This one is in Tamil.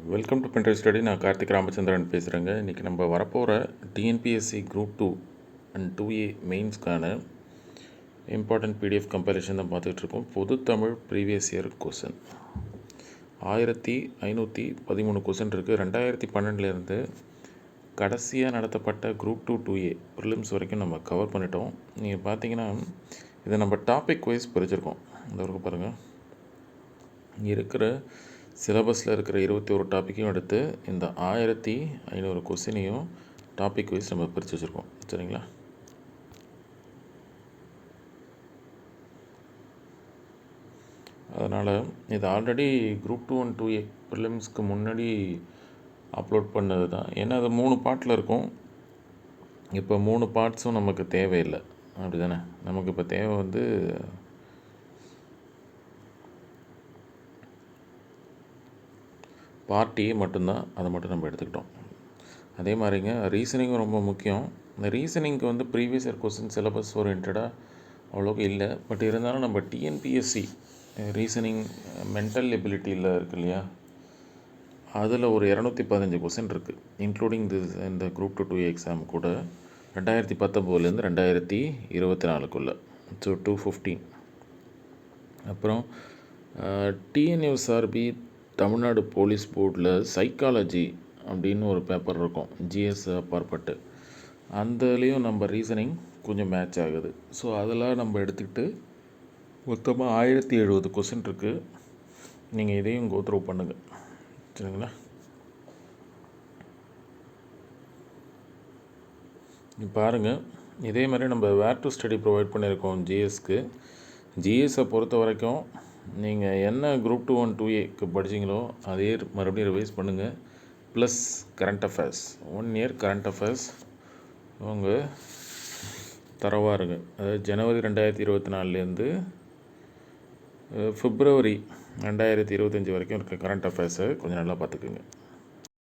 Welcome to pen drive study. நான் கார்த்திக் ராமச்சந்திரன் பேசுகிறேங்க. இன்றைக்கி நம்ம வரப்போகிற டிஎன்பிஎஸ்சி குரூப் 2 அண்ட் 2A மெயின்ஸ்க்கான இம்பார்ட்டன்ட் பிடிஎஃப் கம்பேரிஷன் தான் பார்த்துட்ருக்கோம். பொது Tamil previous year question 1513 question இருக்குது. 2012 கடைசியாக நடத்தப்பட்ட குரூப் 2 2A ப்ரிலிம்ஸ் வரைக்கும் நம்ம கவர் பண்ணிட்டோம். நீங்கள் பார்த்தீங்கன்னா இதை நம்ம டாபிக் வைஸ் பிரிச்சிருக்கோம். இந்த வரைக்கும் பாருங்கள், இருக்கிற சிலபஸில் இருக்கிற 21 டாப்பிக்கையும் எடுத்து இந்த 1500 கொஸ்டினையும் டாபிக் வைஸ் நம்ம பிரித்து வச்சுருக்கோம். சரிங்களா? அதனால் இது ஆல்ரெடி குரூப் 2 அண்ட் 2A ப்ரிலிம்ஸ்க்கு முன்னாடி அப்லோட் பண்ணது தான். ஏன்னா அது 3 பார்ட்டில் இருக்கும். இப்போ 3 பார்ட்ஸும் நமக்கு தேவையில்லை, அப்படி தானே? நமக்கு இப்போ தேவை பார்ட்டி மட்டும்தான். அதை மட்டும் நம்ம எடுத்துக்கிட்டோம். அதே மாதிரிங்க ரீசனிங்கும் ரொம்ப முக்கியம். இந்த ரீசனிங்க்கு ப்ரீவியஸ் இயர் கொஸ்டின் சிலபஸ் ஓரியன்டாக அவ்வளோக்கு இல்லை. பட் இருந்தாலும் நம்ம டிஎன்பிஎஸ்சி ரீசனிங் மென்டல் எபிலிட்டியில் இருக்கு இல்லையா, அதில் ஒரு 215 கொஸ்டின் இருக்குது, இன்க்ளூடிங் இந்த குரூப் 2 2A எக்ஸாம் கூட 2019 2024 ஸோ 215. அப்புறம் டிஎன்யூஎஸ்ஆர்பி தமிழ்நாடு போலீஸ் போர்டில் சைக்காலஜி அப்படின்னு ஒரு பேப்பர் இருக்கும், ஜிஎஸ் அப்பாற்பட்டு. அதுலேயும் நம்ம ரீசனிங் கொஞ்சம் மேட்ச் ஆகுது. ஸோ அதெல்லாம் நம்ம எடுத்துக்கிட்டு மொத்தமாக 1070 கொஸ்டின் இருக்குது. நீங்கள் இதையும் கோத்ரூ பண்ணுங்கள். சரிங்களா? பாருங்கள், இதே மாதிரி நம்ம வேர் டு ஸ்டடி ப்ரொவைட் பண்ணியிருக்கோம் ஜிஎஸ்க்கு. ஜிஎஸை பொறுத்த வரைக்கும் நீங்கள் என்ன குரூப் 2 அண்ட் 2Aக்கு படிச்சிங்களோ அதே மறுபடியும் ரிவைஸ் பண்ணுங்கள். Plus current affairs 1 year current affairs உங்கள் தரவாக இருங்க. அதாவது ஜனவரி 2024 பிப்ரவரி 2025 வரைக்கும் இருக்க கரண்ட் அஃபேர்ஸை கொஞ்சம் நல்லா பார்த்துக்குங்க.